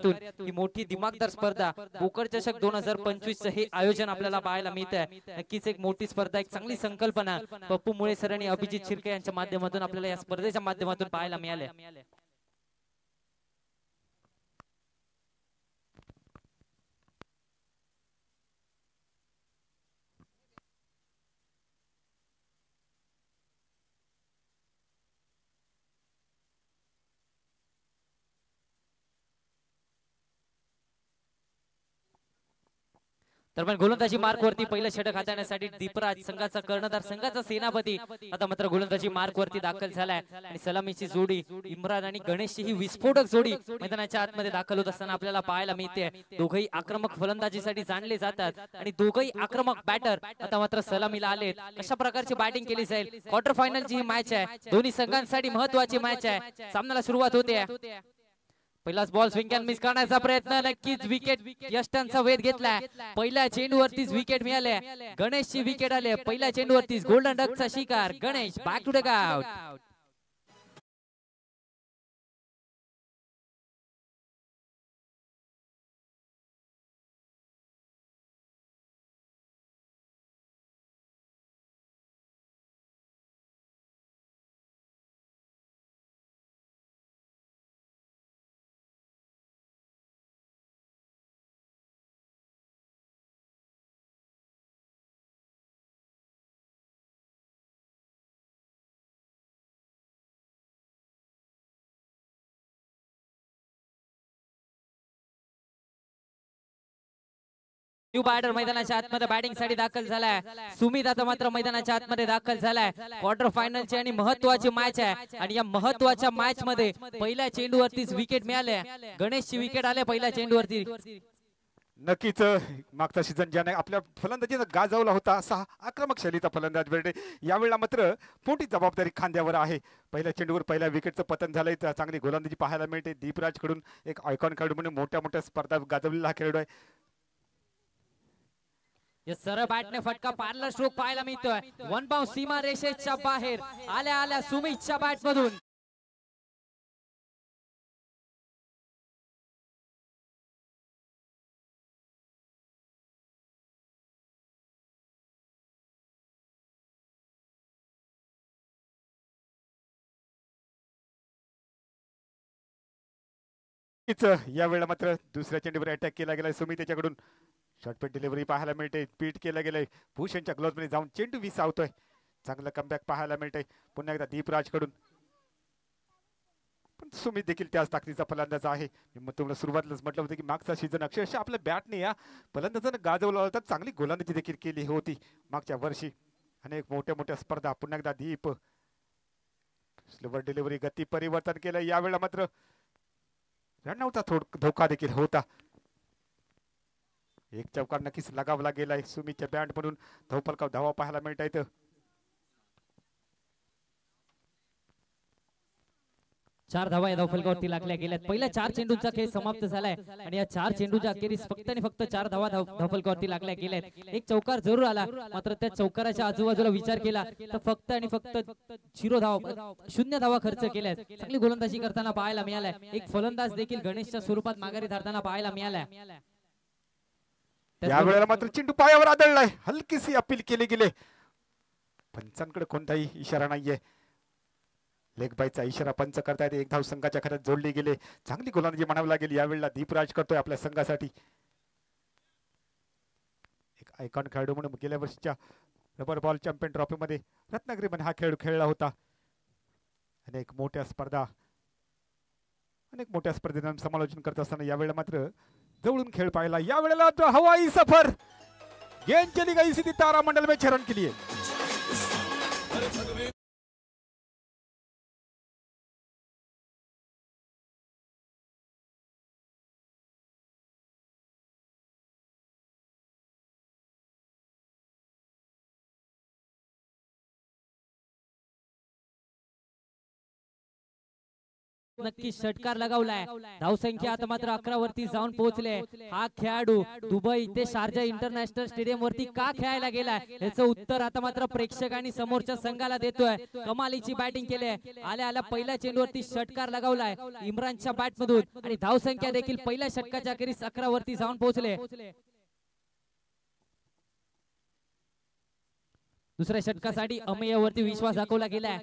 आखाड्यातून ही मोठी दिमागदार स्पर्धा भोकर चषक 2025 हे आयोजन आपल्याला पाहायला मिळते। नक्कीच एक मोठी स्पर्धा, एक चांगली संकल्पना पप्पू मुळे सर आणि अभिजित शिर्के यांच्या माध्यमातून आपल्याला या स्पर्धेच्या माध्यमातून पाहायला मिळाले। दरम्यान गोलंदाजी मार्क वरती पहिलं षटक हाताळण्यासाठी दीपराज संघाचा कर्णधार, संघाचा सेनापती आता मात्र गोलंदाजी मार्क वरती दाखल झालाय आणि सलामीची जोडी इम्रान आणि गणेशची ही विस्फोटक जोडी मैदानाच्या आतमध्ये दाखल होत असताना आपल्याला पाहायला मिळते। दोघेही आक्रमक फलंदाजीसाठी जाणले जातात आणि दोघेही आक्रमक बॅटर आता मात्र सलामीला आलेत। अशा प्रकारची बॅटिंग केली जाईल। क्वार्टर फायनलची ही मॅच आहे, दोन्ही संघांसाठी महत्त्वाची मॅच आहे। सामन्याला सुरुवात होते। पहिलाच बॉल स्विंग अँड मिस करण्याचा प्रयत्न, नक्कीच विकेट यष्टांचा वेध घेतलाय। पहिल्या चेंडूवरतीच विकेट मिळाले, गणेशची विकेट आले पहिल्या चेंडूवरतीच। गोल्डन डकचा शिकार Ganesh, back to the out. New batter मैदानाच्या आतमध्ये बॅटिंग साठी दाखल झालाय। सुमित आता मात्र मैदानाच्या आतमध्ये दाखल झालाय। क्वार्टर फायनलची आणि महत्त्वाची मॅच आहे आणि या महत्त्वाच्या मॅच मध्ये पहिल्या चेंडूवरतीच विकेट मिळाले, गणेशची विकेट आले पहिल्या चेंडूवरती। नक्कीच मागचा सीझन ज्याने आपल्या फलंदाजीचा गाजवला होता असा आक्रमक शैलीचा फलंदाज भेटले, यावेळेला मात्र मोठी जबाबदारी खांद्यावर आहे। पहिल्या चेंडूवर पहिल्या विकेटचं पतन झालंय, चांगली गोलंदाजी पाहायला मिळते। दीपराज कडून एक आयकॉन खेळाडू म्हणून मोठ्या मोठ्या स्पर्धा गाजवलेला हा खेळाडू आहे। सरळ बॅटने फटका, पार्लर स्ट्रोक पाहायला मिळतोय। वन बाउंस सीमा रेषेच्या बाहेर आल्या आल्या सुमितच्या बॅट मधून। या वेळेला मात्र दुसऱ्या चेंडूवर अटॅक केला गेलाय सुमित त्याच्याकडून। शॉर्टपिच डिलिव्हरी पाहायला मिळते, पीट केलं गेलंय, भूषणच्या ग्लोव्ह मध्ये जाऊन चेंडू विसावतोय। चांगलं कमबॅक पाहायला मिळतंय पुन्हा एकदा दीपराज कडून। पण सुमित देखील त्याच ताकदीचा फलंदाज आहे। मी तुम्हाला सुरुवातीलाच म्हटलं होतं की मागचा सीझन अक्षरशः आपल्या बॅटने या फलंदाजानं गाजवला होता, चांगली गोलंदाजी देखील केली होती मागच्या वर्षी। अनेक मोठ्या मोठ्या स्पर्धा। पुन्हा एकदा दीप स्लोवर डिलिव्हरी, गती परिवर्तन केलं, यावेळेला मात्र रनआउटचा धोका देखील होता। एक चौकार नक्कीच लगावला गेलाय सुमितच्या बॅट म्हणून। धावफलकावर धावा पाहायला मिळत आहेत। 4 धावा या धावफलकावरती लागल्या गेल्यात। पहिल्या 4 चेंडूंचा खेळ समाप्त झालाय आणि या 4 चेंडूच्या अखेरीस फक्त आणि फक्त 4 धावा धावफलकावरती लागल्या गेल्यात। एक चौकार जरूर आला, मात्र त्या चौकाराच्या आजूबाजूला विचार केला तर फक्त आणि फक्त 0 धावा खर्च केल्यात। चांगली गोलंदाजी करताना पाहायला मिळालाय। एक फलंदाज देखील गणेशच्या स्वरूपात माघारी धारताना पाहायला मिळालाय। यावेळेला मात्र चेंडू पायावर आदळलाय, हलकीशी अपील केली गेले, पंचांकडे कोणताही इशारा नाहीये। लेग बायचा इशारा पंच करतायत। एक धाव संघाच्या खात्यात जोडली गेली, चांगली गोलंदाजी म्हणावी लागेल यावेळेला दीपराज करतोय आपल्या संघासाठी। एक आयकॉन खेळाडू म्हणून गेल्या वर्षीच्या रबर बॉल चॅम्पियन ट्रॉफी मध्ये रत्नागिरीमध्ये हा खेळ खेळला होता। अनेक मोठ्या स्पर्धेत समालोचन करत असताना यावेळेला मात्र जवळून खेळ पाहिला। यावेळेला हवाई सफर गेंद चली गई सीधी तारामंडल में चरण के लिए। नक्की षटकार लगावलाय. धावसंख्या आता मात्र 11 वरती जाऊन पोहोचले. हा खेळाडू दुबई ते शारजा इंटरनॅशनल स्टेडियम वरती का खेळायला गेलाय याचं उत्तर आता मात्र प्रेक्षकांनी समोरच्या संघाला देतोय. कमालीची बॅटिंग केली. आल्या आल्या पहिल्या चेंडूवरती षटकार लगावलाय इम्रानच्या बॅट मधून आणि धावसंख्या देखील पहिल्या षटकाच्या अखेरीस 11 वरती जाऊन पोहोचले. दुसऱ्या षटकासाठी अमेयवरती विश्वास दाखवला गेलाय.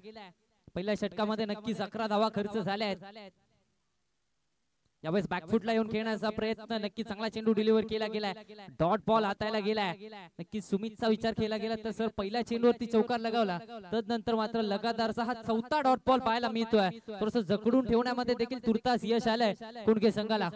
पहिल्या षटकामध्ये नक्कीच 11 धावा खर्च झाल्या आहेत. यावेळेस बॅकफुटला येऊन खेळण्याचा प्रयत्न, नक्की चांगला चेंडू डिलिव्हर केला गेलाय. डॉट बॉल हातायला गेलाय. नक्की सुमितचा विचार केला गेला तर सर पहिल्या चेंडूवरती चौकार लगावला, तदनंतर मात्र लगातारचा हा चौथा डॉट बॉल पाहायला मिळतोय. थोडंसं जकडून ठेवण्यामध्ये देखील तुर्तास यश आलंय कुणके संघाला.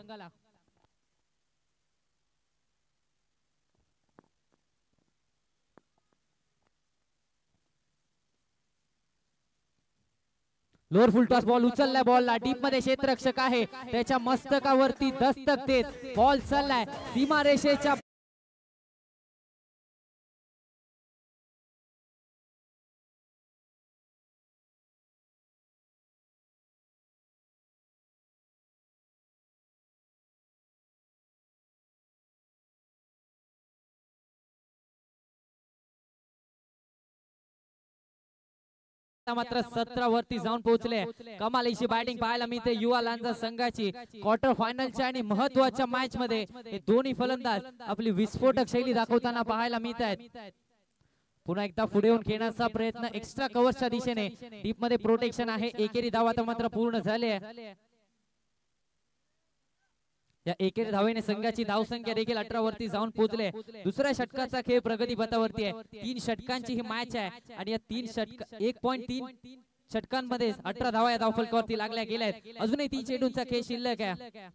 लोअर फुल टॉस बॉल उचललाय. बॉलला डीप मध्ये क्षेत्ररक्षक आहे त्याच्या मस्तकावरती दस्तक देत बॉल चाललाय सीमारेषेच्या मात्र 17 वरती जाऊन पोहोचले. कमालीची बॅटिंग पाहायला मिळते युवा लांजा संघाची. क्वार्टर फायनलच्या आणि महत्वाच्या मॅच मध्ये हे दोन्ही फलंदाज आपली विस्फोटक शैली दाखवताना पाहायला मिळत आहेत. पुन्हा एकदा पुढे येऊन खेळण्याचा प्रयत्न एक्स्ट्रा कव्हरच्या दिशेने. डीप मध्ये प्रोटेक्शन आहे. एकेरी धावा तर मात्र पूर्ण झाले. या एकेरी धावेने संघाची धावसंख्या देखील 18 वरती जाऊन पोहोचले. दुसऱ्या षटकाचा खेळ प्रगती पथावरती आहे. 3 षटकांची ही मॅच आहे आणि या 3 षटक 1.3 षटकांमध्ये 18 धावा या धावफलकावरती लागल्या गेल्या आहेत. अजूनही 3 चेंडूंचा खेळ शिल्लक आहे.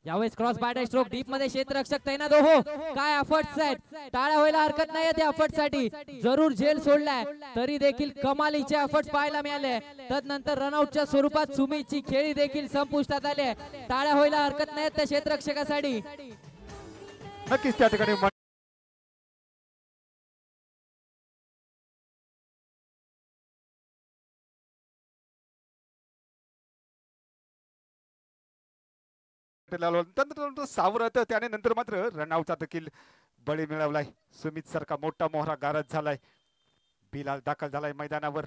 यावेळेस क्रॉस बॅटर स्ट्रोक डीप मध्ये क्षेत्ररक्षक तैनात. हो काय एफर्ट्स आहेत. टाळ्या व्हायला हरकत नाही त्या एफर्ट साठी. जरूर झेल सोडलाय तरी देखील कमालीचे एफर्ट्स पाहायला मिळाले. तदनंतर रनआउटच्या स्वरूपात सुमितची खेळी देखील संपुष्टात आली. टाळ्या व्हायला हरकत नाही त्या क्षेत्ररक्षकासाठी. नक्कीच त्या ठिकाणी सावरत त्याने नंतर मात्र रनआउटचा देखील बळी मिळवलाय. सुमित सारखा मोठा मोहरा गारद झालाय. बिलाल दाखल झालाय मैदानावर.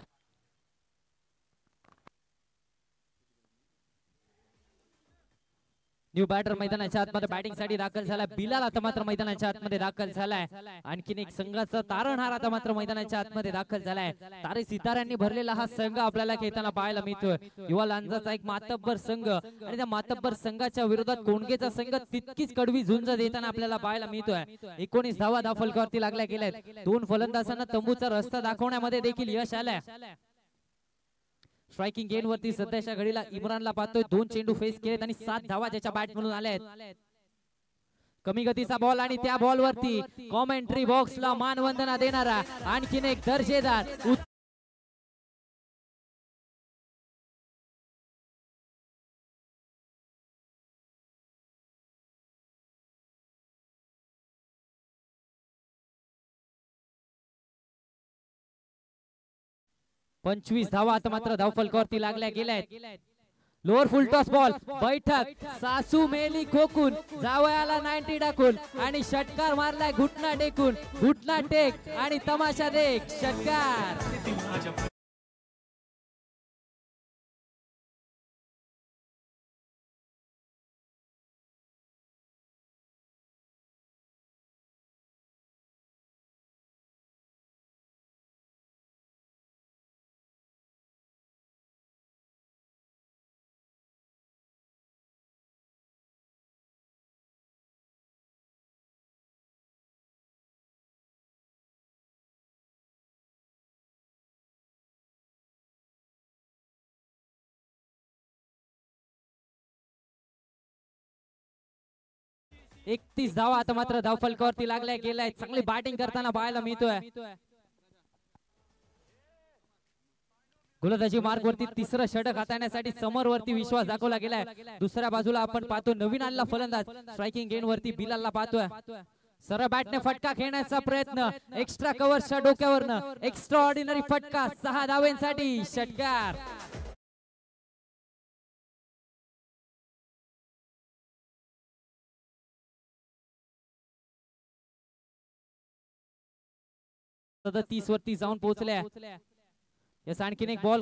न्यू बॅटर मैदानाच्या आतमध्ये बॅटिंग साठी दाखल झालाय. बिलाल आता मात्र मैदानाच्या आतमध्ये दाखल झालाय. आणखीन एक संघाचा तारणहार आता मात्र मैदानाच्या आतमध्ये दाखल झालाय. तारे सिताऱ्यांनी भरलेला हा संघ आपल्याला खेळताना पाहायला मिळतोय. युवा लांजाचा एक मातब्बर संघ आणि त्या मातब्बर संघाच्या विरोधात कोणगेचा संघ तितकीच कडवी झुंज देताना आपल्याला पाहायला मिळतोय. 19 धावा धावफलकावरती लागल्या गेल्यात. 2 फलंदाजांना तंबूचा रस्ता दाखवण्यामध्ये देखील यश आलंय. स्ट्रायकिंग गेन वरती सध्याच्या घडीला इम्रानला पाहतोय. 2 चेंडू फेस केलेत आणि 7 धावा ज्याच्या बॅट मधून आल्या आहेत. कमी गतीचा बॉल आणि त्या बॉल वरती कॉमेंट्री बॉक्सला मानवंदना देणारा आणखीन एक दर्जेदार 25 धावा आता मात्र धावफलकावरती लागल्या गेल्या आहेत. लोअर फुल टॉस बॉल बैठक सासू मेली खोकून जावयाला 90 टाकून आणि षटकार मारलाय घुटना टेकून. घुटना टेक आणि तमाशा देख षटकार. एकतीस धावा आता मात्र धावफलकावरती लागल्या गेल्या. चांगली बॅटिंग करताना पाहायला मिळतोय. गोलंदाजी मार्ग वरती तिसरं षटक हाताळण्यासाठी समर वरती विश्वास दाखवला गेलाय. दुसऱ्या बाजूला आपण पाहतो नवीन आलेला फलंदाज स्ट्रायकिंग गेन वरती बिलालला पाहतोय. सरळ बॅटने फटका खेळण्याचा प्रयत्न एक्स्ट्रा कव्हरच्या डोक्यावरनं एक्स्ट्रा ऑर्डिनरी फटका 6 धावांसाठी षटकार. 37 वरती जाऊन पोहोचल्या. यस आणखीन एक बॉल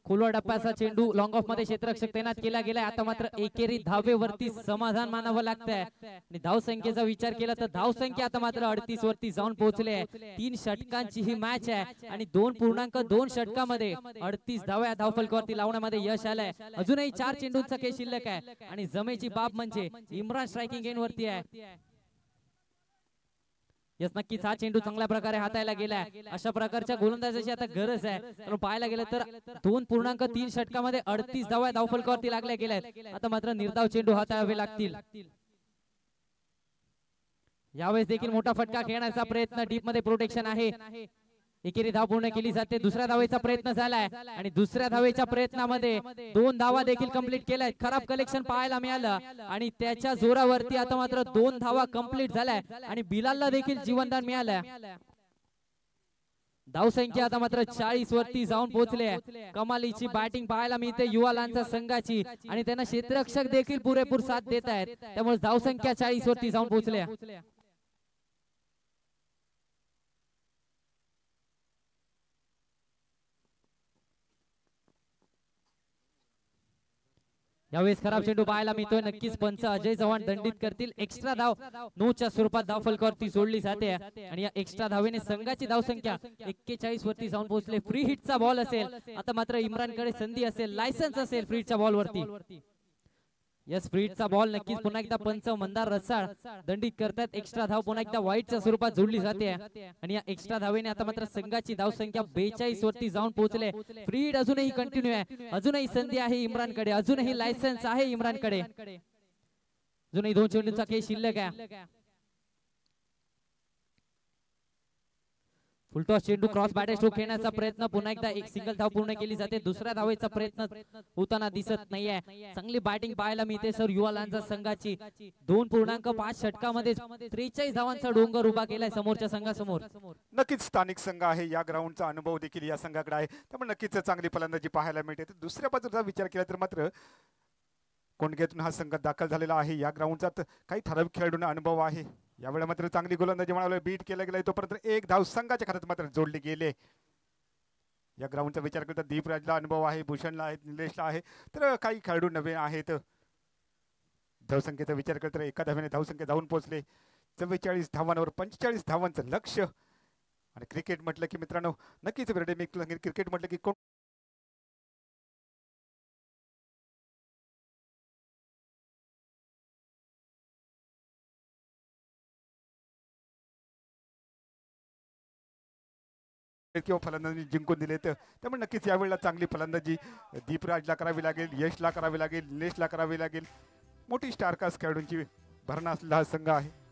खुला डप्प्याचा चेंडू लॉंग ऑफ मध्ये क्षेत्ररक्षक तैनात केला गेलाय. आता मात्र एकेरी धावेवरती समाधान मानावं लागतंय आणि धाव संख्येचा विचार केला तर धाव संख्या आता मात्र 38 वरती जाऊन पोहोचले. 3 षटकांची ही मॅच आहे आणि 2.2 षटकामध्ये 38 धाव्या धावफलकावरती लावण्यामध्ये यश आलंय. अजूनही 4 चेंडूंचा खेळ शिल्लक आहे आणि जमेची बाब म्हणजे इम्रान स्ट्रायकिंग एंड वरती आहे. यस नक्कीच हा चेंडू चांगल्या प्रकारे हाताळला गेलाय. अशा प्रकारच्या गोलंदाजाची आता गरज आहे. कारण पाहायला गेलं तर 2.3 षटकामध्ये 38 धावा धावफलकावरती लागल्या गेल्यात. आता मात्र निर्धाव चेंडू हाताळावे लागतील. यावेळेस देखील मोठा फटका खेळण्याचा प्रयत्न, डीप मध्ये प्रोटेक्शन आहे. एकेरी धाव पूर्ण केली जाते. दुसऱ्या धावेचा प्रयत्न झालाय आणि दुसऱ्या धावेच्या प्रयत्नामध्ये 2 धावा देखील कंप्लीट केल्यात. खराब कलेक्शन पाहायला मिळालं आणि त्याच्या जोरावरती आता मात्र 2 धावा कंप्लीट झाल्या आणि बिलालला देखील जीवनदान मिळालं. धाव संख्या आता मात्र 40 वरती जाऊन पोहोचले. कमालीची बॅटिंग पाहायला मिळते युवालांच्या संघाची आणि त्यांना क्षेत्ररक्षक देखील पुरेपूर साथ देत आहेत. त्यामुळे धाव संख्या 40 वरती जाऊन पोहोचल्या. यावेळेस खराब चेंडू पाहायला मिळतोय. नक्कीच पंच अजय चव्हाण दंडित करतील. एक्स्ट्रा धाव 9च्या स्वरूपात धाव फलकावरती सोडली जाते आणि या एक्स्ट्रा धावेने संघाची धाव संख्या 41 वरती जाऊन पोहोचले. फ्री हिटचा बॉल असेल. आता मात्र इम्रानकडे संधी असेल, लायसन्स असेल फ्री हिटच्या बॉल वरती. यस फ्री हिटचा बॉल नक्कीच पुन्हा एकदा पंच मंदार रसाळ दंडित करतात. एक्स्ट्रा धाव पुन्हा एकदा वाईटच्या स्वरूपात जोडली जाते आणि या एक्स्ट्रा धावेने आता मात्र संघाची धाव संख्या 42 वरती जाऊन पोहोचले. फ्री हिट अजूनही कंटिन्यू आहे. अजूनही संधी आहे इम्रानकडे, अजूनही लायसन्स आहे इम्रानकडे. अजूनही 2 चेंडूंचा खेळ शिल्लक आहे. फुलटॉस चेंडू क्रॉस बॅटर स्ट्रोक खेळण्याचा प्रयत्न, पुन्हा एकदा एक सिंगल धाव पूर्ण केली जाते. दुसऱ्या धावेचा प्रयत्न होताना दिसत नाहीये. चांगली बॅटिंग पाहायला मिळते सर युवालांचा संघाची. 2.5 षटकामध्ये 43 धावांचा डोंगर उभा केलाय समोरच्या संघासमोर. नक्कीच स्थानिक संघ आहे. या ग्राउंडचा अनुभव देखील या संघाकडे आहे. त्यामुळे नक्कीच चांगली फलंदाजी पाहायला मिळते. दुसऱ्या बाजूचा विचार केला तर मात्र कोंडग्यातून हा संघ दाखल झालेला आहे. या ग्राउंडचा काही ठराविक खेळाडूंना अनुभव आहे. यावेळी मात्र चांगली गोलंदाजी म्हणाले, बीट केला गेला तोपर्यंत एक धाव संघाच्या खात्यात मात्र जोडली गेले. या ग्राउंडचा विचार करता दीपराजला अनुभव आहे, भूषणला आहे, निलेशला आहे, तर काही खेळाडू नवे आहेत. धावसंख्येचा विचार करता एका धावेने धावसंख्या जाऊन पोहोचले 44 धावांवर 45 धावांचं लक्ष. आणि क्रिकेट म्हटलं की मित्रांनो नक्कीच क्रिकेट म्हटलं की किंवा फलंदाजी जिंकून दिले. त्यामुळे नक्कीच यावेळेला चांगली फलंदाजी दीपराजला करावी लागेल, यशला करावी लागेल, निलेशला करावी लागेल. मोठी स्टारकास्ट खेळाडूंची भरणा असलेला हा संघ आहे.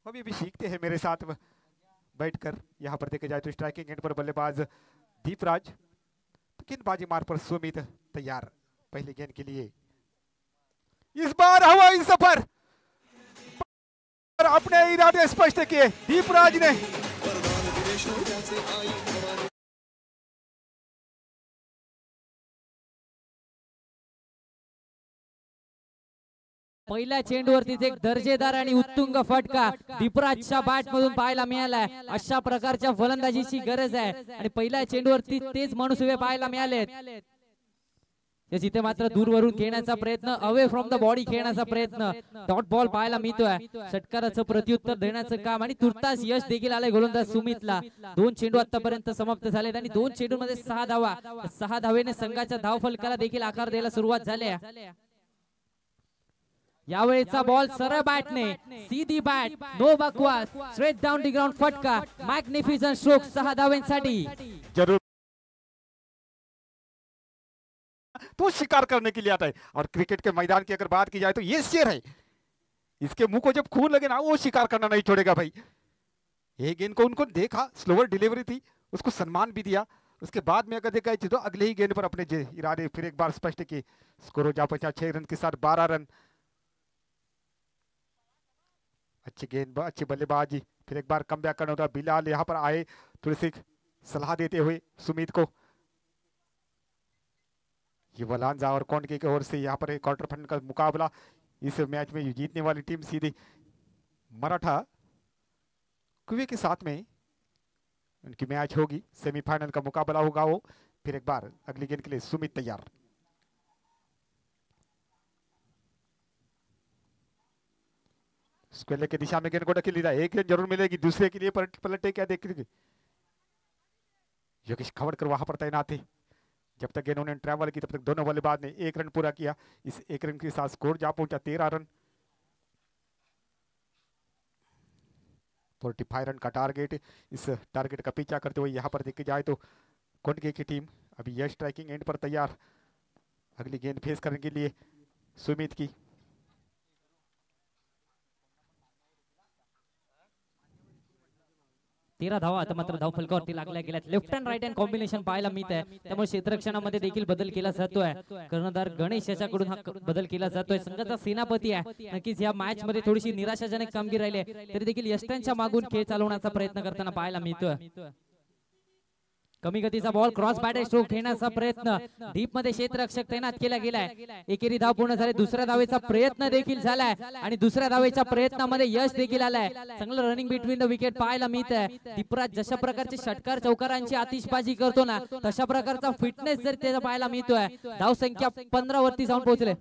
अभी भी सीखते हैं मेरे साथ बैठकर। यहाँ पर देखे जाए तो स्ट्राइकिंग एंड पर बल्लेबाज दीपराज, तो गेंदबाजी मार पर सुमित तैयार पहले गेंद के लिए। इस बार हवाई सफर अपने इरादे स्पष्ट किए दीपराज ने। पहिल्या चेंडूवरतीच एक दर्जेदार आणि उत्तुंग फटका दीपराजच्या बॅट मधून पाहायला मिळालाय। अशा प्रकारच्या फलंदाजीची गरज आहे आणि पहिल्या चेंडूवरती तेच माणूस उभे पाहायला मिळालेत। जिथे मात्र दूरवरून खेळण्याचा प्रयत्न, अवे फ्रॉम द बॉडी खेळण्याचा प्रयत्न, डॉट बॉल पाहायला मिळतोय। षटकाराचं प्रत्युत्तर देण्याचं काम आणि तुर्तास यश देखील आलंय गोलंदाज सुमितला। 2 चेंडू आतापर्यंत समाप्त झालेत आणि 2 चेंडूमध्ये 6 धावा। 6 धावेने संघाच्या धावफलकाला देखील आकार द्यायला सुरुवात झाली आहे। यावेळेचा बॉल सरळ बॅटने, सीधी बॅट, नो बकवास, स्ट्रेट डाउन द ग्राउंड फटका, मॅग्निफिसंट स्ट्रोक 6 धावांसाठी। जरूर तो शिकार करने के लिए आता है और क्रिकेट के मैदान की अगर बात की जाए तो ये शेर है, इसके मुंह को जब खून लगे ना वो शिकार करना नहीं छोड़ेगा भाई। ये गेंद को उनको देखा, स्लोअर डिलीवरी थी, उसको सम्मान भी दिया। उसके बाद में अगर देखा तो अगले ही गेंद पर अपने इरादे फिर एक बार स्पष्ट किए। स्कोर हो जा पहुंचा 6 रन के साथ 12 रन। अच्छी गेंद, अच्छी बल्लेबाजी, फिर एक बार कम बैक करना होता। बिलाल यहाँ पर आए थोड़ी सी सलाह देते हुए सुमित को। ये वलांजा और कौंडके की ओर से यहाँ पर एक क्वार्टर फाइनल का मुकाबला। इस मैच में जीतने वाली टीम सीधी मराठा कुवे के साथ में उनकी मैच होगी। सेमीफाइनल का मुकाबला होगा वो। फिर एक बार अगली गेंद के लिए सुमित तैयार। स्क्वेयर की दिशा में गेंद को ढकेल दिया। एक गेंद जरूर मिलेगी, दूसरे के लिए पलटे क्या देखेंगे। योगेश खवड़कर वहां पर तैनात थे। जब तक गेंद उन्होंने ट्रैवल की तब तक दोनों बल्लेबाज ने 1 रन पूरा किया। इस 1 रन के साथ स्कोर जा पहुंचा 13 रन। 45 रन का टारगेट। इस टारगेट का पीछा करते हुए यहाँ पर देखी जाए तो कोंडके की टीम अभी यह स्ट्राइकिंग एंड पर तैयार अगली गेंद फेस करने के लिए सुमित की। 13 धावा आता मात्र धाव फलकावरती लागल्या गेल्यात। Left and right hand combination पाहायला मिळत आहे, त्यामुळे क्षेत्ररक्षणामध्ये देखील बदल केला जातोय। कर्णधार गणेश याच्याकडून हा बदल केला जातोय। संघाचा सेनापती आहे, नक्कीच या मॅच मध्ये थोडीशी निराशाजनक कामगिरी राहिली आहे, तरी देखील यष्टांच्या मागून खेळ चालवण्याचा प्रयत्न करताना पाहायला मिळतोय। कमी गतीचा बॉल, क्रॉस बॅटर स्ट्रोक घेण्याचा प्रयत्न, डीप मध्ये क्षेत्ररक्षक तैनात केला गेलाय। एकेरी धाव पूर्ण झाली, दुसऱ्या धावेचा प्रयत्न देखील झालाय आणि दुसऱ्या धावेच्या प्रयत्नामध्ये यश देखील आलाय। चांगलं रनिंग बिटवीन द विकेट पाहायला मिळतंय। दीपराज जशा प्रकारचे षटकार चौकारांची आतिषबाजी करतो ना, तशा प्रकारचा फिटनेस जर त्याचा पाहायला मिळतोय। धाव संख्या 15 वरती जाऊन पोहोचले।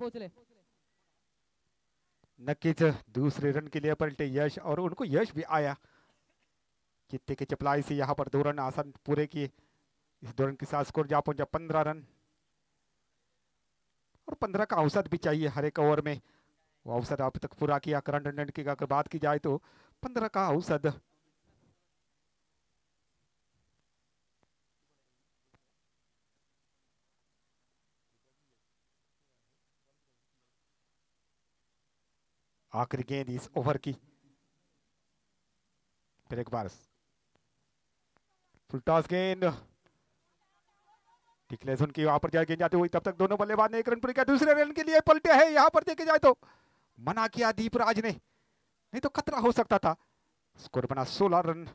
नक्कीच दूसरे रन के लिए पलटे यश और उनको यश भी आया। चित्ते की चपलाई से यहाँ पर 2 रन आसान पूरे किए। इस 2 रन के साथ स्कोर जा पहुंचा 15 रन और 15 का औसत भी चाहिए हर एक ओवर में। वो औसत अब तक पूरा किया। करंट रन की अगर बात की जाए तो 15 का औसत। आखिरी गेंद इस ओवर की। फिर एक बार फुल टॉस गेंद टिकलेसन की वहां पर गेंद जाते हुए, तब तक दोनों बल्लेबाज ने 1 रन पूरे किया। दूसरे रन के लिए पलटे हैं। यहां पर देखे जाए तो मना किया दीपराज ने, नहीं तो खतरा हो सकता था। स्कोर बना 16 रन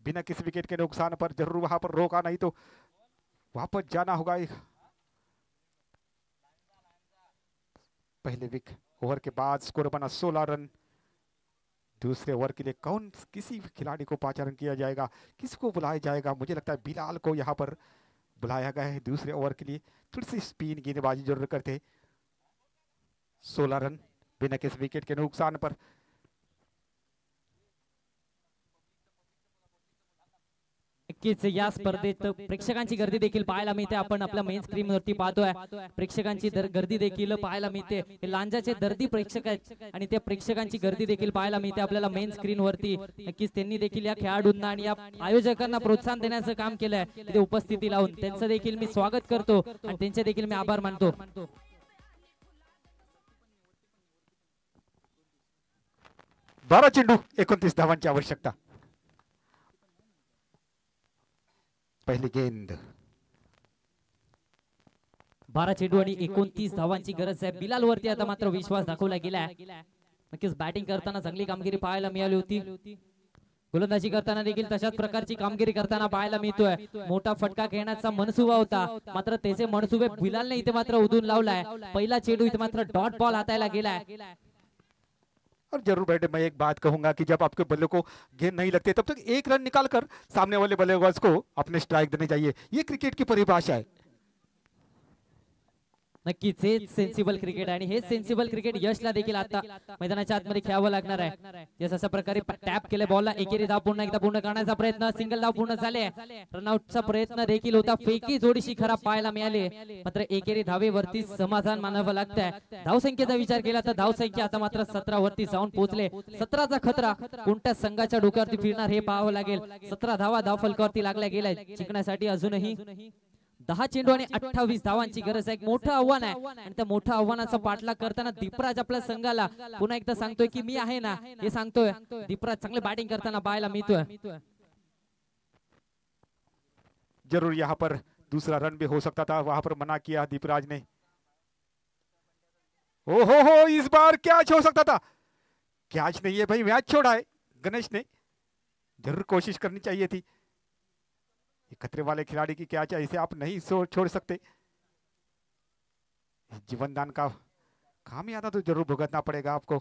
बिना किसी विकेट के नुकसान पर। जरूर वहां पर रोका, नहीं तो वापस जाना होगा। पहले ओवर के बाद स्कोर बना 16 रन। दूसरे ओवर के लिए कौन किसी खिलाड़ी को 5 रन किया जाएगा, किसको बुलाया जाएगा? मुझे लगता है बिलाल को यहाँ पर बुलाया गया है दूसरे ओवर के लिए। थोड़ी सी स्पिन गेंदबाजी जरूर करते। 16 रन बिना किसी विकेट के नुकसान पर। नक्कीच या स्पर्धेत प्रेक्षकांची गर्दी देखील पाहायला मिळते। आपण आपल्या मेन स्क्रीन वरती पाहतोय प्रेक्षकांची गर्दी देखील पाहायला मिळते। हे लांजाचे दर्दी प्रेक्षक आहेत आणि त्या प्रेक्षकांची गर्दी देखील पाहायला मिळते आपल्याला मेन स्क्रीन वरती। नक्कीच त्यांनी देखील या खेळाडूंना आणि या आयोजकांना प्रोत्साहन देण्याचं काम केलंय। तिथे उपस्थिती लावून त्यांचं देखील मी स्वागत करतो आणि त्यांचे देखील मी आभार मानतो। 12 चेंडू 29 धावांची आवश्यकता. पहिली गेंद. 12 चेंडू आणि 29 धावांची गरज आहे. बिलाल वरती आता मात्र विश्वास दाखवला गेलाय. नक्कीच बॅटिंग करताना चांगली कामगिरी पाहायला मिळाली होती. गोलंदाजी करताना देखील तशाच प्रकारची कामगिरी करताना पाहायला मिळतोय. मोठा फटका घेण्याचा मनसुबा होता, मात्र त्याचे मनसुबे बिलालने इथे मात्र उधून लावलाय. पहिला चेंडू इथे मात्र डॉट बॉल हातायला गेलाय. और जरूर बेटे मैं एक बात कहूंगा कि जब आपके बल्ले को गेंद नहीं लगती तब तक एक रन निकाल कर सामने वाले बल्लेबाज को अपने स्ट्राइक देने चाहिए. ये क्रिकेट की परिभाषा है. नक्कीच हेच सेन्सिबल क्रिकेट आणि हेच सेन्सिबल क्रिकेट यशला देखील आता मैदानाच्या आतमध्ये खेळावं लागणार आहे. जस अशा प्रकारे टॅप केले बॉलला एकेरी धाव पुन्हा एकदा पूर्ण करण्याचा प्रयत्न. सिंगल धाव पूर्ण झाले. रनआउटचा प्रयत्न देखील होता. फेकी थोडीशी खराब पाहायला मिळाली, मात्र एकेरी धावेवरती समाधान मानावं लागतंय. धावसंख्येचा विचार केला तर धावसंख्या आता मात्र 17 वरती जाऊन पोहोचले. 17चा खतरा कोणत्या संघाच्या डोक्यावरती फिरणार हे पाहावं लागेल. 17 धावा धाव फलकावरती लागल्या गेल्या. जिंकण्यासाठी अजूनही 10 चेंडू आणि 28 धावांची गरज आहे. मोठं आव्हान आहे आणि त्या मोठ्या आव्हानाचा पाठलाग करताना दीपराज आपल्या संघाला पुन्हा एकदा सांगतोय की मी आहे ना, हे सांगतोय. दीपराज चांगले बॅटिंग करताना पाहायला मिळतोय. जरूर यहाँ पर दूसरा रन भी हो सकता था, वहां पर मना किया दीपराज ने. ओ हो इस बार कैच हो सकता था. कैच नहीं है भाई, मैच छोड़ा है गणेश ने. जरूर कोशिश करनी चाहिए थी. खतरे वाले खिलाड़ी की कैच है, इसे आप नहीं छोड़ सकते. जीवन दान का खामियाजा तो जरूर भुगतना पड़ेगा आपको.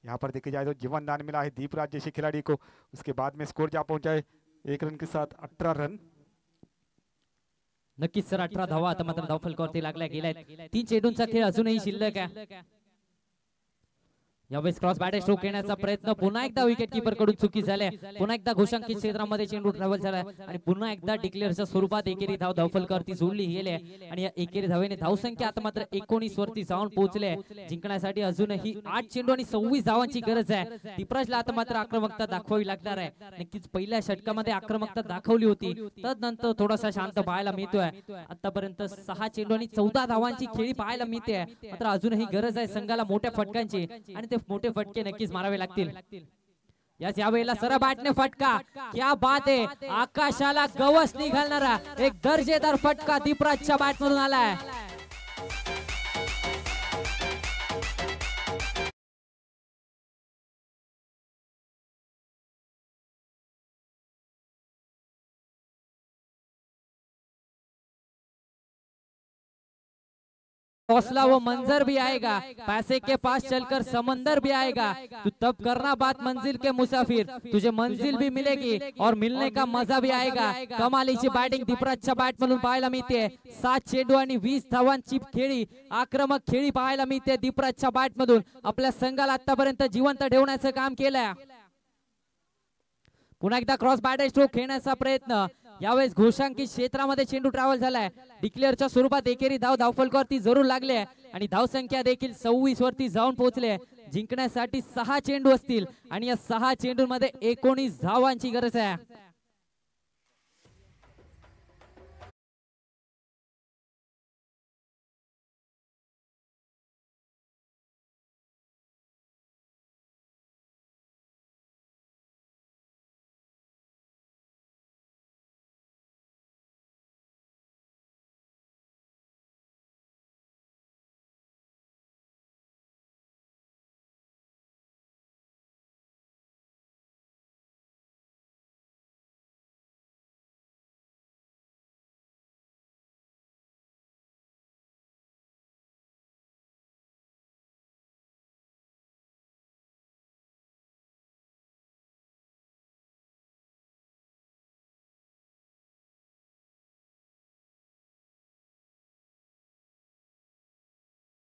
यहाँ पर देखा जाए तो जीवन दान मिला है दीपराज जैसे खिलाड़ी को. उसके बाद में स्कोर जा पहुंचा है 1 रन के साथ 18 रन. नक्कीच सर 18 धावा आता मात्र धाव फलकावरती लागल्या गेल्या. 3 चेंडूंचा खेळ अजूनही शिल्लक आहे. यावेळेस क्रॉस बॅट स्ट्रोक घेण्याचा प्रयत्न. पुन्हा एकदा विकेट कीपर कडून चुकी झाली. पुन्हा एकदा घोषांकित क्षेत्रामध्ये चेंडू ट्रॅव्हल झालाय आणि पुन्हा एकदा डिक्लेअरच्या स्वरूपात एकेरी धाव धावफलकावरती जोडली गेली आणि या एकेरी धावेने धावसंख्या आता मात्र 19 वरती जाऊन पोहोचले. जिंकण्यासाठी अजूनही 8 चेंडू आणि 26 धावांची गरज आहे. दीपराजला आता मात्र आक्रमकता दाखवावी लागणार आहे. नक्कीच पहिल्या षटकामध्ये आक्रमकता दाखवली होती, तदनंतर थोडासा शांत पाहायला मिळतोय. आतापर्यंत 6 चेंडू आणि 14 धावांची खेळी पाहायला मिळते. मात्र अजूनही गरज आहे संघाला मोठ्या फटकांची आणि मोठे फटके नक्कीच मारावे लागतील. यावेळेला सरळ बॅटने फटका. क्या बात आहे. आकाशाला गवस निघालणारा एक दर्जेदार फटका दीपराजच्या बॅट मधून आलाय. हौसला वो मंजर भी आएगा, पैसे के पास चलकर समंदर भी आएगा. तू तब करना बात मंजिल के मुसाफिर, तुझे मंजिल भी मिलेगी और मिलने का मजा भी आएगा. कमालीची बॅटिंग दीपराजच्या बॅट मधून पाहायला मिळते. 7 चेंडू आणि 20 धावांची खेळी, आक्रमक खेळी पाहायला मिळते दीपराजच्या बॅट मधून. आपल्या संघाला आतापर्यंत जिवंत ठेवण्याचं काम केलंय. पुन्हा एकदा क्रॉस बॅट स्ट्रोक खेळण्याचा प्रयत्न. यावेळेस घोषांकित क्षेत्रामध्ये चेंडू ट्रॅव्हल झालाय. डिक्लेअरच्या स्वरूपात एकेरी धाव धावफलकावरती जरूर लागले आणि धावसंख्या देखील 26 वरती जाऊन पोहोचले. जिंकण्यासाठी 6 चेंडू असतील आणि या 6 चेंडूंमध्ये 19 धावांची गरज आहे.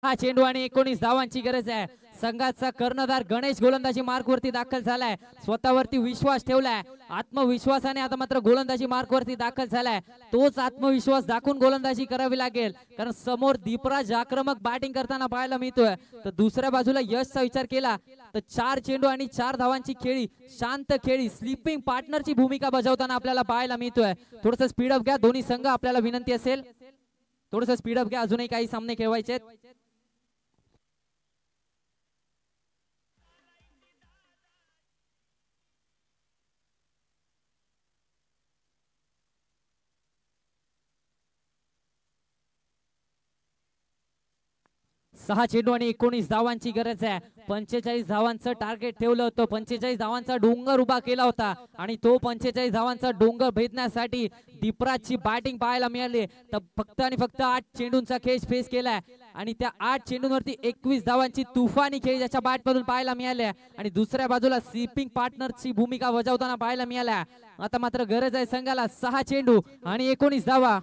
हा चेंडू आणि 19 धावांची गरज आहे. संघाचा कर्णधार गणेश गोलंदाजी मार्कवरती दाखल झालाय. स्वतःवरती विश्वास ठेवलाय. आत्मविश्वासाने आता मात्र गोलंदाजी मार्कवरती दाखल झालाय. तोच आत्मविश्वास दाखवून गोलंदाजी करावी लागेल, कारण समोर दीपराज आक्रमक बॅटिंग करताना पाहायला मिळतोय. तर दुसऱ्या बाजूला यशचा विचार केला तर 4 चेंडू आणि 4 धावांची खेळी, शांत खेळी, स्लीपिंग पार्टनरची भूमिका बजावताना आपल्याला पाहायला मिळतोय. थोडंसं स्पीडअप घ्या दोन्ही संघ, आपल्याला विनंती असेल थोडंसं स्पीडअप घ्या. अजूनही काही सामने खेळवायचे आहेत. 6 चेंडू आणि 19 धावांची गरज आहे. 45 धावांचं टार्गेट ठेवलं होतं. 45 धावांचा डोंगर उभा केला होता आणि तो 45 धावांचा डोंगर भेदण्यासाठी दीपराजची बॅटिंग पाहायला मिळाली. तर फक्त आणि फक्त 8 चेंडूंचा खेळ फेस केलाय आणि त्या 8 चेंडूंवरती 21 धावांची तुफानी खेळ त्याच्या बॅट मधून पाहायला मिळाल्या आणि दुसऱ्या बाजूला स्वीपिंग पार्टनरची भूमिका बजावताना पाहायला मिळाल्या. आता मात्र गरज आहे संघाला 6 चेंडू आणि 19 धावा.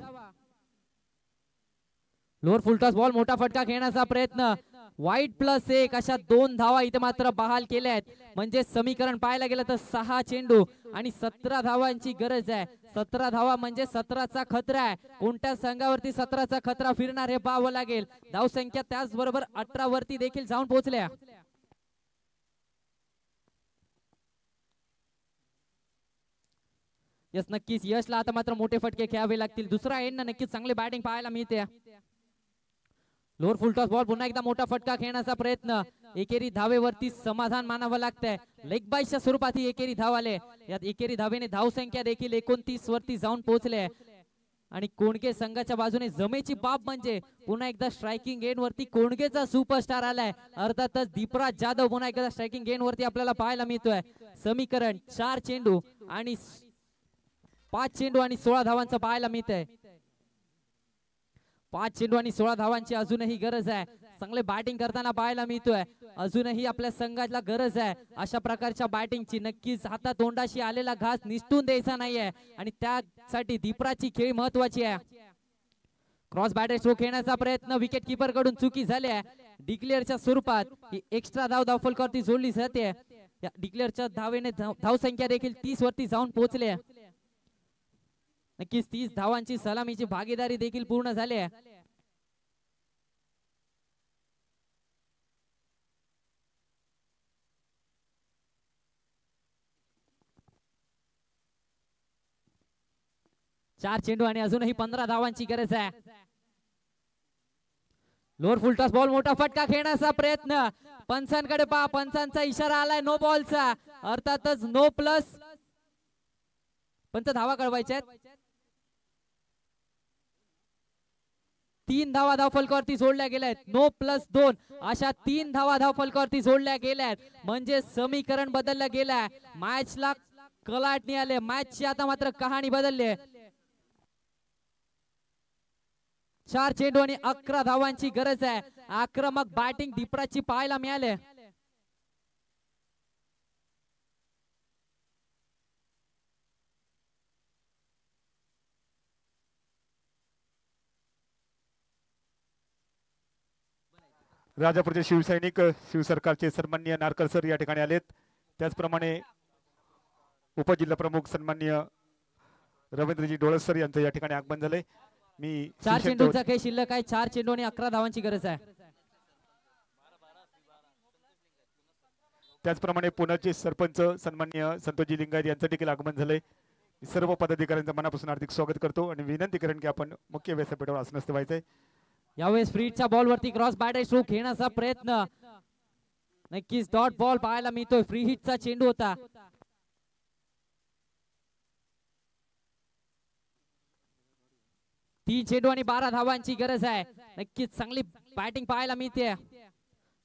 लोअर फुलटॉस बॉल, मोठा फटका खेळण्याचा प्रयत्न. वाईट +1 अशा 2 धावा इथे मात्र बहाल केल्या आहेत. म्हणजे समीकरण पाहायला गेलं तर 6 चेंडू आणि 17 धावांची गरज आहे. 17 धावा म्हणजे 17चा खतरा आहे. कोणत्या संघावरती 17चा खतरा फिरणार हे पाहावं लागेल. धावसंख्या त्याचबरोबर 18 वरती देखील जाऊन पोहोचल्या. यस, नक्कीच यशला आता मात्र मोठे फटके खेळावे लागतील. दुसरा एंड नक्कीच चांगली बॅटिंग पाहायला मिळते. लोअर फुलटॉस बॉल, पुन्हा एकदा मोठा फटका खेळण्याचा प्रयत्न. एकेरी धावेवरती समाधान मानावं लागतंय. लेग बाईच्या स्वरूपात ही एकेरी धाव आले. यात एकेरी धावेने धावसंख्या देखील 29 वरती जाऊन पोहोचले आणि कोणगे संघाच्या बाजूने जमेची बाब म्हणजे पुन्हा एकदा स्ट्रायकिंग एंड वरती कोणगेचा सुपरस्टार आलाय. अर्थातच दीपराज जाधव पुन्हा एकदा स्ट्रायकिंग एंड वरती आपल्याला पाहायला मिळतोय. समीकरण 4 चेंडू आणि 5 चेंडू आणि 16 धावांचं पाहायला मिळतंय. 5 चेंडू आणि 16 धावांची अजूनही गरज आहे. चांगले बॅटिंग करताना पाहायला मिळतोय. अजूनही आपल्या संघाला गरज आहे अशा प्रकारच्या बॅटिंगची. नक्कीच हातात तोंडाशी आलेला घास निसटून द्यायचा नाहीये आणि त्यासाठी दीपराजची खेळी महत्वाची आहे. क्रॉस बॅटर स्ट्रोक खेळण्याचा प्रयत्न विकेट किपर कडून चुकी झाली आहे. डिक्लेअरच्या स्वरूपात ही एक्स्ट्रा धाव धावफलकावरती जोडली जाते. या डिक्लेअरच्या धावेने धावसंख्या देखील 30 वरती जाऊन पोहोचले. नक्कीच 30 धावांची सलामीची भागीदारी देखील पूर्ण झाली आहे. चार चेंडू आणि अजूनही 15 धावांची गरज आहे. लोअर फुलटॉस बॉल, मोठा फटका खेळण्याचा प्रयत्न. पंचांकडे पहा, पंचांचा इशारा आलाय नो बॉलचा. अर्थातच नो प्लस. पंच धावा कळवायच्या आहेत. 3 धावा धावफलकावरती जोडल्या गेल्या आहेत. नो +2 अशा 3 धावा धावफलकावरती जोडल्या गेल्या आहेत. म्हणजे समीकरण बदललं गेलंय. मॅचला कलाटणी आले. मॅचची आता मात्र कहाणी बदलली आहे. 4 चेंडू आणि 11 धावांची गरज आहे. आक्रमक बॅटिंग दीपराजची पाहायला मिळाले. राजापूरचे शिवसैनिक, शिवसरकारचे सन्माननीय नारकर सर या ठिकाणी आलेत. त्याचप्रमाणे उपजिल्हा प्रमुख सन्माननीय रवींद्रजी डोळस सर यांचं या ठिकाणी आगमन झालंय. मी 4 चेंडूचा खेळ शिल्लक आहे. 4 चेंडू आणि 11 धावांची गरज आहे. त्याचप्रमाणे पुण्याचे सरपंच सन्माननीय संतोषजी लिंगायत यांचं देखील आगमन झालंय. सर्व पदाधिकाऱ्यांचं मनापासून हार्दिक स्वागत करतो आणि विनंती करेन की आपण मुख्य व्यासपीठावर आसनस्थ व्हायचंय. यावेळेस फ्रीडच्या बॉल वरती क्रॉस बॅटर स्ट्रोक खेळण्याचा प्रयत्न. नक्कीच डॉट बॉल पाहायला मिळतोय. फ्री हिटचा चेंडू होता. तीन चेंडू आणि 12 धावांची गरज आहे. नक्कीच चांगली बॅटिंग पाहायला मिळते.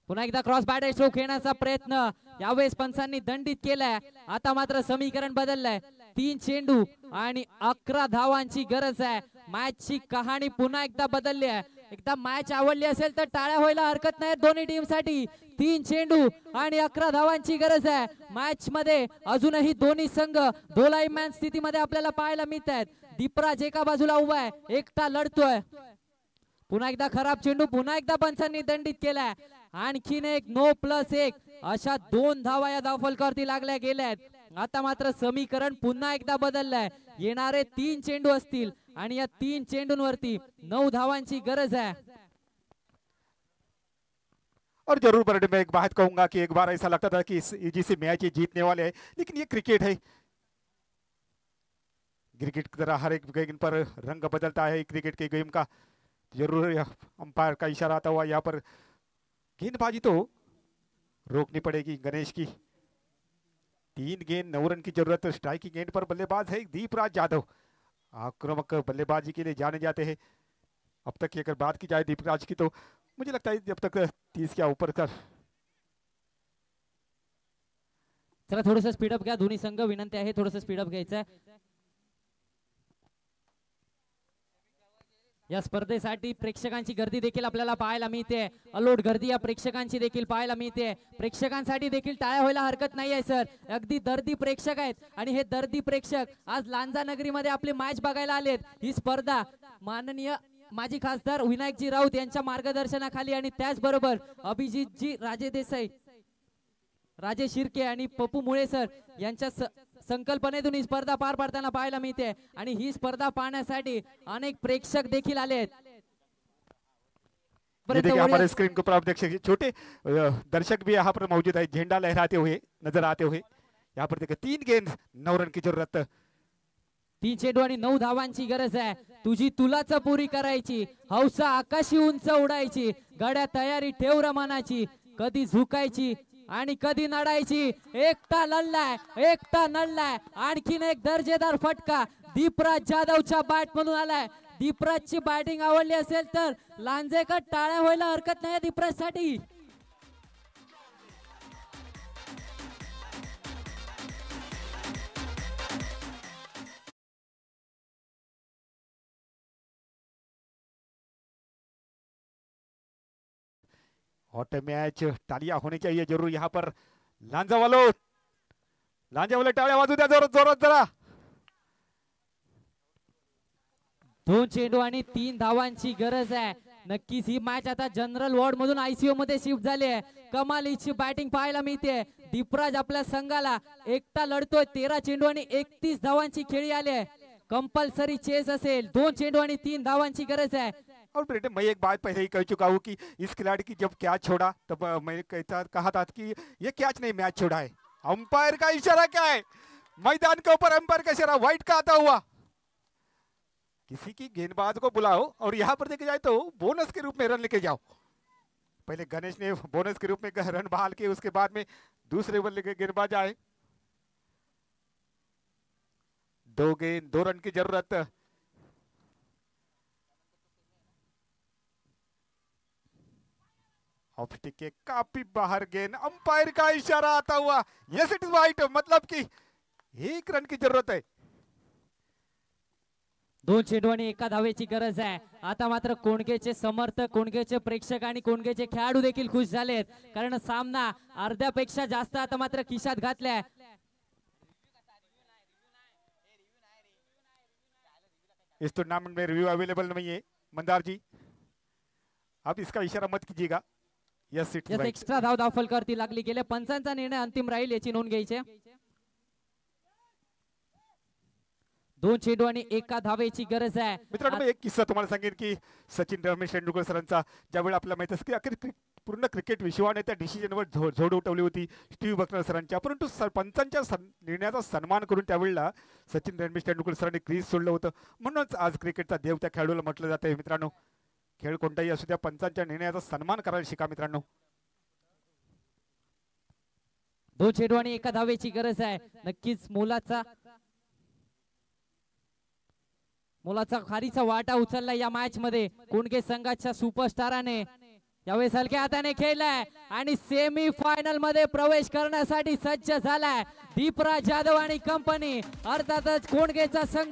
पुन्हा एकदा क्रॉस बॅटर स्ट्रोक खेळण्याचा प्रयत्न. यावेळेस पंचांनी दंडित केलाय. आता मात्र समीकरण बदललंय. 3 चेंडू आणि 11 धावांची गरज आहे. मॅचची कहाणी पुन्हा एकदा बदलली आहे. एकदा मॅच आवडली असेल तर टाळ्या व्हायला हरकत नाही दोन्ही टीम साठी. 3 चेंडू आणि 11 धावांची गरज आहे. मॅच मध्ये अजूनही दोन्ही संघ दोलायमान स्थितीमध्ये आपल्याला पाहायला मिळत आहेत. दीपराज एका बाजूला उभा आहे, एकटा लढतोय. पुन्हा एकदा खराब चेंडू. पुन्हा एकदा पंचांनी दंडित केलाय. आणखीन एक नो +1 अशा 2 धावा या धावफलकावरती लागल्या गेल्या आहेत. आता मात्र समीकरण पुन्हा एकदा बदललंय. येणारे 3 चेंडू असतील आणि या 3 चेंडूंवरती 9 धावांची गरज है। और जरूर बरडे मैं एक बात कहूंगा कि एक बार ऐसा लगता था कि जिसे मैच जीतने वाले हैं, लेकिन ये क्रिकेट है। क्रिकेट की तरह हर एक गेम पर रंग बदलता है क्रिकेट के गेम का। जरूर अंपायर का इशारा आता हुआ यहाँ पर गेंदबाजी तो रोकनी पड़ेगी गणेश की। 3 गेंद 9 रन की जरूरत। स्ट्राइकिंग एंड पर बल्लेबाज है दीपराज यादव, आक्रामक बल्लेबाजी के लिए जाने जाते हैं। अब तक की अगर बात की जाए दीपराज की तो मुझे लगता है जब तक 30 के ऊपर कर चला थोडंसं स्पीडअप घ्या, दोन्ही संघ विनंती आहे थोडंसं स्पीडअप घ्यायचं आहे. या स्पर्धेसाठी प्रेक्षकांची गर्दी देखील आपल्याला पाहायला मिळते. अलोट गर्दी या प्रेक्षकांची देखील पाहायला मिळते. प्रेक्षकांसाठी देखील टाळ्या व्हायला हरकत नाहीये सर. अगदी दर्दी प्रेक्षक आहेत आणि हे दर्दी प्रेक्षक आज लांजा नगरीमध्ये आपली मॅच बघायला आलेत. ही स्पर्धा माननीय माजी खासदार विनायकजी राऊत यांच्या मार्गदर्शनाखाली आणि त्याचबरोबर अभिजितजी राजे देसाई, राजे शिर्के आणि पप्पू मुळे सर यांच्या संकल्पनेतून ही स्पर्धा पार पाडताना पाहायला मिळते. आणि ही स्पर्धा पाहण्यासाठी अनेक प्रेक्षक देखील आलेत. हमारे स्क्रीन के ऊपर आप देख सकते छोटे दर्शक भी यहाँ पर मौजूद है, झंडा लहराते हुए नजर आते हुए. यहाँ पर देखिए 3 गेंद 9 रन की जरूरत. 3 चेंडू आणि 9 धावांची गरज आहे. तुझी तुलाच पुरी करायची, हौसा आकाशी उंच उडायची, गड्या तयारी ठेव रमानाची, कधी झुकायची आणि कधी नडायची. एकटा लढलाय, एकटा नडलाय. आणखीन एक दर्जेदार फटका दीपराज जाधवच्या बॅट मधून आलाय. दीपराजची बॅटिंग आवडली असेल तर लांजेकर टाळ्या व्हायला हरकत नाही दीपराज साठी. हॉट मैच, तालियां होनी चाहिए जरूर यहाँ पर. लांजा वालों टाळ्या वाजू द्या जोरात जोरात जरा. 2 चेंडू आणि 3 धावांची गरज आहे. नक्कीच ही मॅच आता जनरल वॉर्ड मधून आयसीयू मध्ये शिफ्ट झाली आहे. कमालीची बॅटिंग पाहायला मिळते. दीपराज आपल्या संघाला एकटा लढतोय. 13 चेंडू आणि 31 धावांची खेळी आली आहे. कंपल्सरी चेस असेल. 2 चेंडू आणि 3 धावांची गरज आहे. और बेटे मैं एक बात पहले ही कह चुका हूँ कि इस खिलाड़ी की जब कैच छोड़ा तब मैंने कहा था कि ये कैच नहीं मैच छोड़ा है. अंपायर का इशारा क्या है? मैदान के ऊपर अंपायर का इशारा व्हाइट का आता हुआ. किसी की गेंदबाज को बुलाओ और यहाँ पर देखे जाए तो बोनस के रूप में रन लेके जाओ. पहले गणेश ने बोनस के रूप में रन बहाल किए, उसके बाद में दूसरे बल्ले के गेंदबाज आए. 2 गेंद 2 रन की जरूरत. ऑफ स्टिक के काफी बाहर गेंद, अंपायर का इशारा आता हुआ. यस इट इज वाइट, मतलब कि 1 रन की जरूरत है. 2 चेंडू आणि 1 धावेची गरज आहे. आता मात्र कोणगेचे समर्थक, कोणगेचे प्रेक्षक आणि कोणगेचे खेळाडू देखील खुश झालेत, कारण सामना अर्ध्यापेक्षा जास्त आता मात्र खिशात घातलाय. इस टूर्नामेंट में रिव्यू अवेलेबल नहीं है मंदार जी, आप इसका इशारा मत कीजिएगा. यस इट इज एक्स्ट्रा धाव दाफलकरती लागली गेल्या. पंचांचा निर्णय अंतिम राहील याची नोंद घ्यायची. 2 चेंडू आणि 1 धावेची गरज आहे. मित्रांनो मी एक किस्सा तुम्हाला सांगेन की सचिन रमेश तेंडुलकर सरांचा ज्यावेळी आपल्याला माहित असते की अखेर पूर्ण क्रिकेट विश्वाने त्या डिसिजनवर झोड उठवली होती स्टीव्ह बकनर सरांच्या, परंतु पंचांच्या निर्णयाचा सन्मान करून त्यावेळेला सचिन रमेश तेंडुलकर सरांनी क्रीज सोडलं होतं. म्हणूनच आज क्रिकेटचा देव त्या खेळाडूला म्हटलं जातं. मित्रांनो खेळ कोणताही असू द्या, पंचांच्या निर्णयाचा सन्मान करायला शिका मित्रांनो. 2 चेंडू आणि 1 धावेची गरज आहे. नक्कीच मोलाचा खारीचा वाटा उचलला या मॅच मध्ये कोणगे संघाच्या सुपरस्टाराने. यावेळेस हलक्या हाताने खेळलाय आणि सेमी फायनल मध्ये प्रवेश करण्यासाठी सज्ज झालाय दीपराज जाधव आणि कंपनी. अर्थातच कोणगेचा संघ